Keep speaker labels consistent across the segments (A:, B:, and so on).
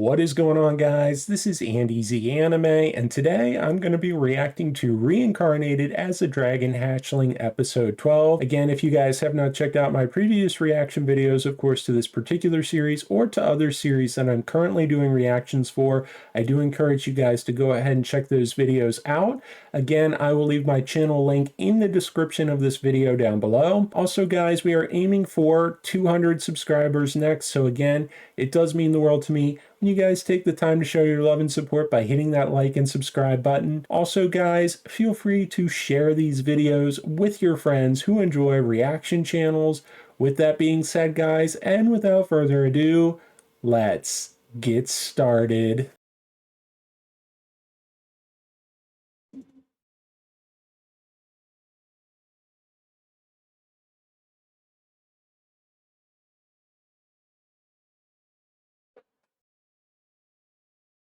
A: What is going on, guys? This is Andy Z Anime, and today I'm going to be reacting to Reincarnated as a Dragon Hatchling episode 12. Again, if you guys have not checked out my previous reaction videos, of course, to this particular series or to other series that I'm currently doing reactions for, I do encourage you guys to go ahead and check those videos out. Again, I will leave my channel link in the description of this video down below. Also, guys, we are aiming for 200 subscribers next, so again, it does mean the world to me when you guys take the time to show your love and support by hitting that like and subscribe button. Also, guys, feel free to share these videos with your friends who enjoy reaction channels. With that being said, guys, and without further ado, let's get started.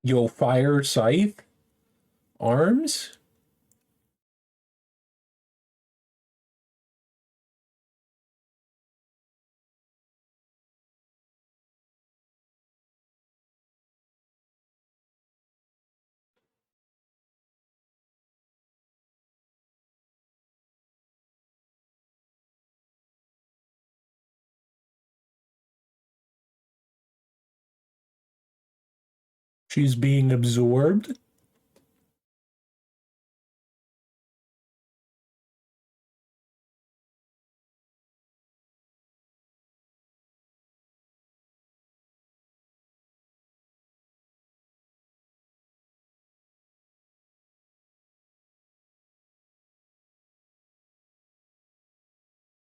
A: Yo, fire scythe? Arms? She's being absorbed?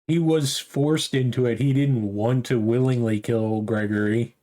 A: He was forced into it. He didn't want to willingly kill Gregory.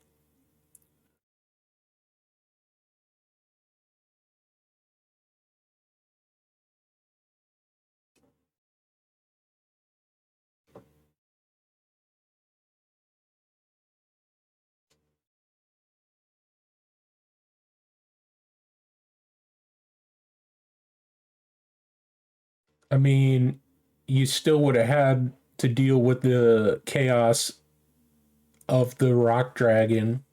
A: I mean, you still would have had to deal with the chaos of the rock dragon.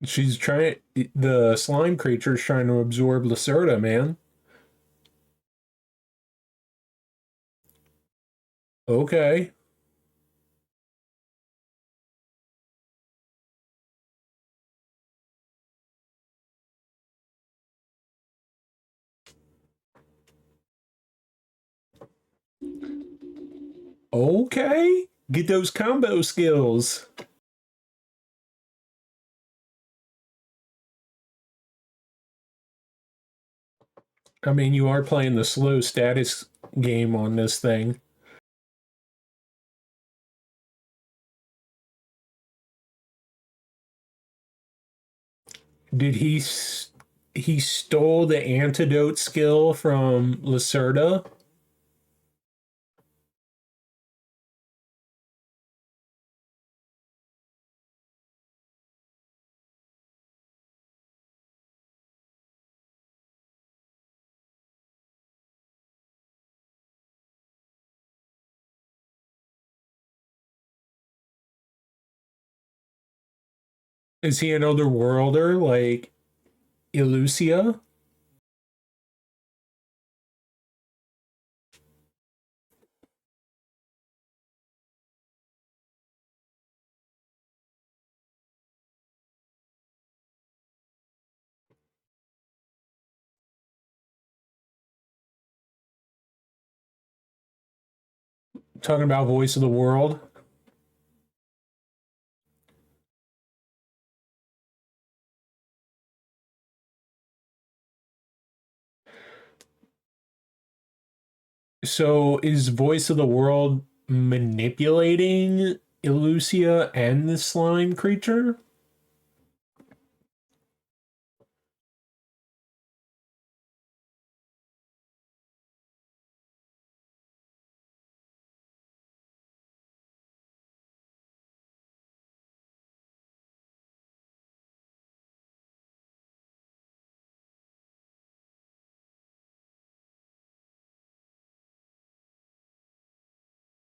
A: She's trying, the slime creature's trying to absorb Lacerta, man. Okay. Okay. Get those combo skills. I mean, you are playing the slow status game on this thing. Did he stole the antidote skill from Lacerta? Is he an other worlder like Illusia? Talking about voice of the world. So is voice of the world manipulating Illusia and the slime creature?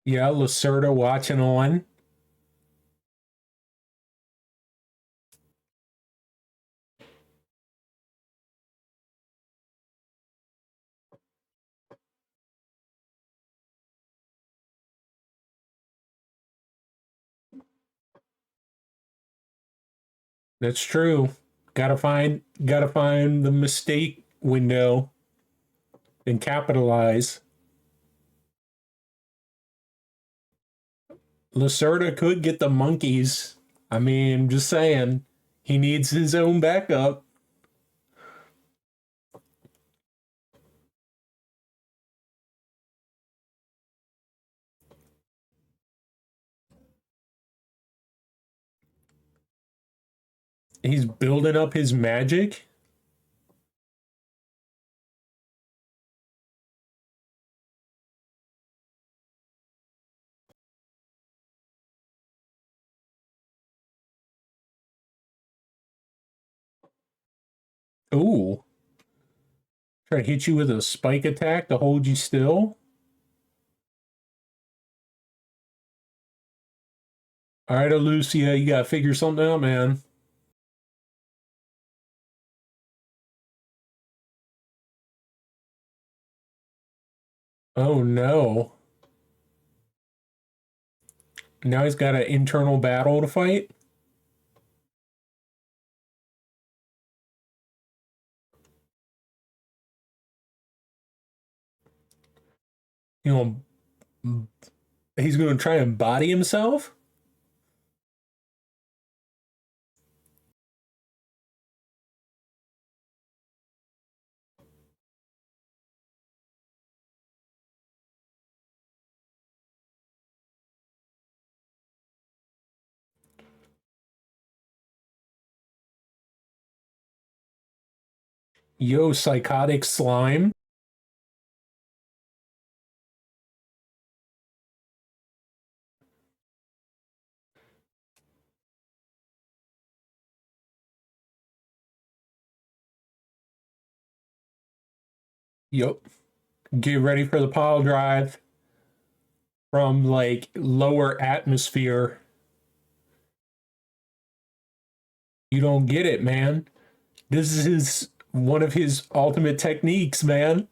A: Yeah, Lacerta watching on. That's true. Gotta find the mistake window and capitalize. Lacerda could get the monkeys. I mean, just saying. He needs his own backup. He's building up his magic. Ooh. Try to hit you with a spike attack to hold you still. All right, Illusia, you gotta figure something out, man. Oh no. Now he's got an internal battle to fight. You know, he's gonna try and body himself. Yo, psychotic slime. Yup. Get ready for the pile drive from like lower atmosphere. You don't get it, man. This is one of his ultimate techniques, man.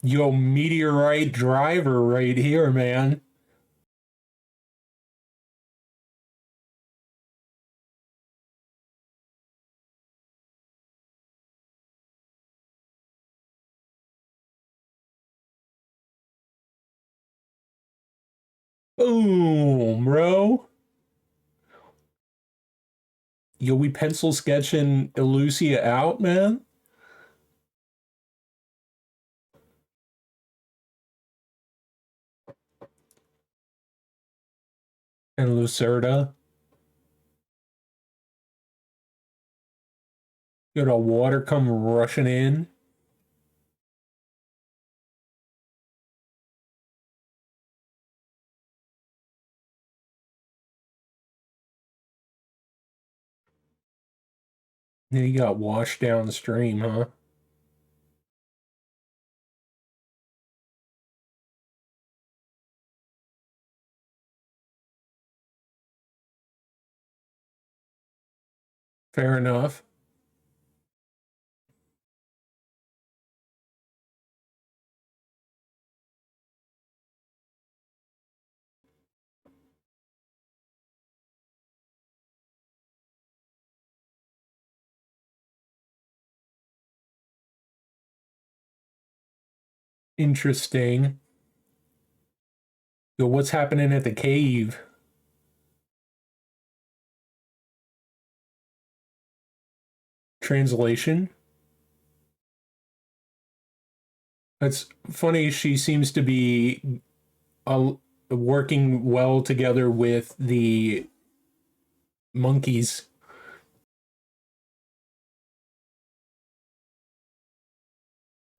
A: Yo, meteorite driver right here, man. Boom, bro. Yo, we pencil sketching Illusia out, man. And Lacerta. Got a water come rushing in. Then he got washed downstream, huh? Fair enough. Interesting. Yo, what's happening at the cave? Translation? That's funny. She seems to be uh, working well together with the monkeys.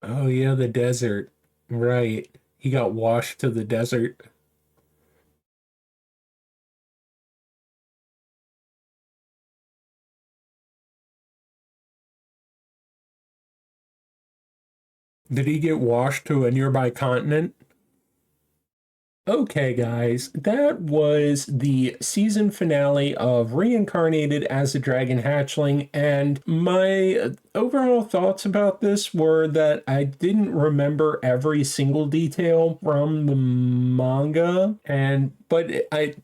A: Oh, yeah, the desert. Right. He got washed to the desert. Did he get washed to a nearby continent? Okay, guys, that was the season finale of Reincarnated as a Dragon Hatchling, and my overall thoughts about this were that I didn't remember every single detail from the manga,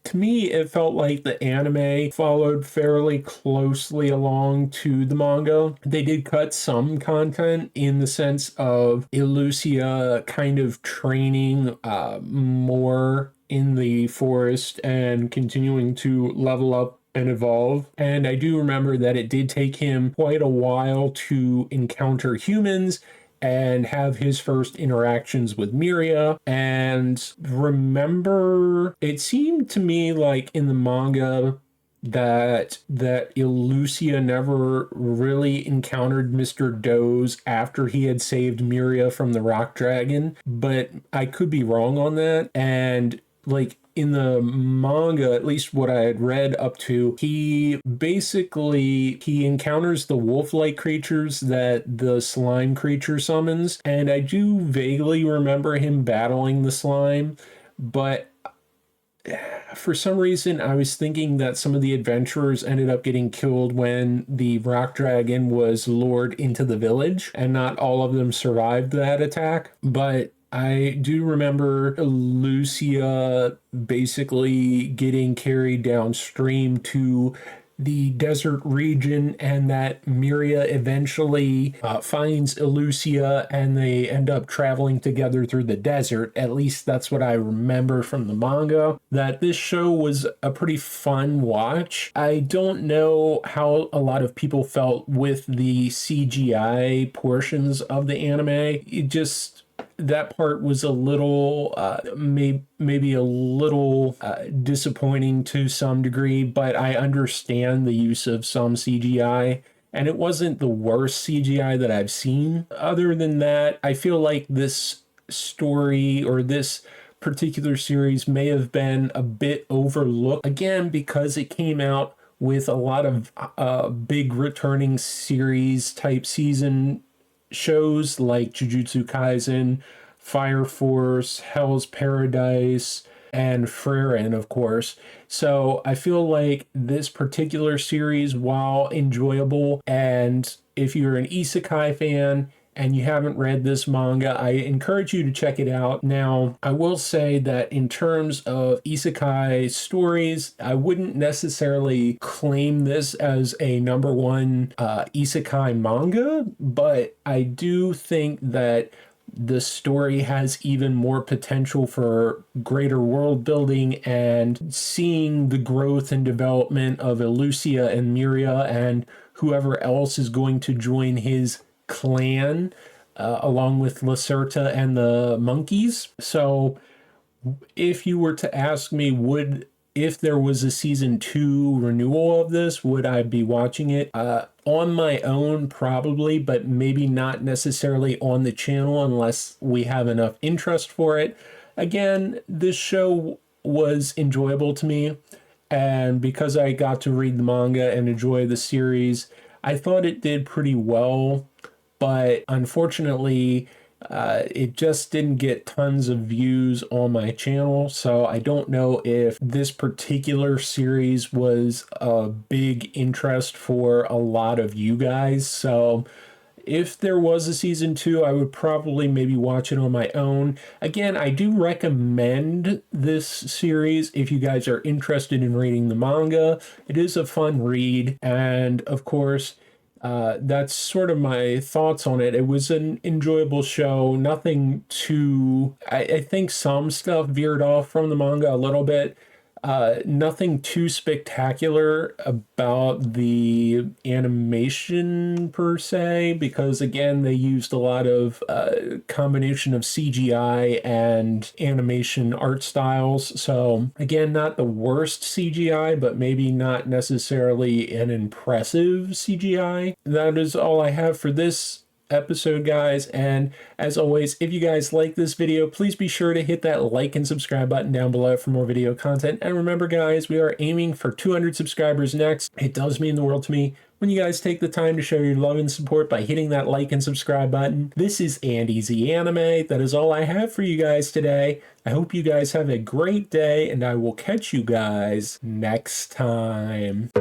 A: to me it felt like the anime followed fairly closely along to the manga. They did cut some content in the sense of Illusia kind of training more in the forest and continuing to level up and evolve. And I do remember that it did take him quite a while to encounter humans and have his first interactions with Myria. And remember, it seemed to me like in the manga that Illusia never really encountered Mr. Doze after he had saved Myria from the rock dragon, but I could be wrong on that. And like in the manga, at least what I had read up to, he encounters the wolf-like creatures that the slime creature summons, and I do vaguely remember him battling the slime, but for some reason I was thinking that some of the adventurers ended up getting killed when the rock dragon was lured into the village, and not all of them survived that attack. But I do remember Lucia basically getting carried downstream to the desert region, and that Myria eventually finds Illusia and they end up traveling together through the desert. At least that's what I remember from the manga. That this show was a pretty fun watch. I don't know how a lot of people felt with the CGI portions of the anime. It just, that part was a little maybe a little disappointing to some degree, but I understand the use of some CGI, and it wasn't the worst CGI that I've seen. Other than that, I feel like this story or this particular series may have been a bit overlooked, again because it came out with a lot of big returning series type season shows like Jujutsu Kaisen, Fire Force, Hell's Paradise, and Frieren, of course. So I feel like this particular series, while enjoyable, and if you're an isekai fan and you haven't read this manga, I encourage you to check it out. Now, I will say that in terms of isekai stories, I wouldn't necessarily claim this as a number one isekai manga, but I do think that the story has even more potential for greater world building and seeing the growth and development of Illusia and Myria and whoever else is going to join his clan, along with Lacerta and the monkeys. So if you were to ask me, if there was a season 2 renewal of this, would I be watching it? On my own, probably, but maybe not necessarily on the channel unless we have enough interest for it. Again, this show was enjoyable to me, and because I got to read the manga and enjoy the series, I thought it did pretty well, but unfortunately, it just didn't get tons of views on my channel, so I don't know if this particular series was a big interest for a lot of you guys. So if there was a season 2, I would probably maybe watch it on my own. Again, I do recommend this series if you guys are interested in reading the manga. It is a fun read, and of course, that's sort of my thoughts on it. It was an enjoyable show. Nothing too... I think some stuff veered off from the manga a little bit. Nothing too spectacular about the animation per se, because again, they used a lot of combination of CGI and animation art styles. So again, not the worst CGI, but maybe not necessarily an impressive CGI. That is all I have for this episode, guys, and as always, if you guys like this video, please be sure to hit that like and subscribe button down below for more video content. And remember, guys, we are aiming for 200 subscribers next. It does mean the world to me when you guys take the time to show your love and support by hitting that like and subscribe button. This is Andy Z Anime. That is all I have for you guys today. I hope you guys have a great day, and I will catch you guys next time.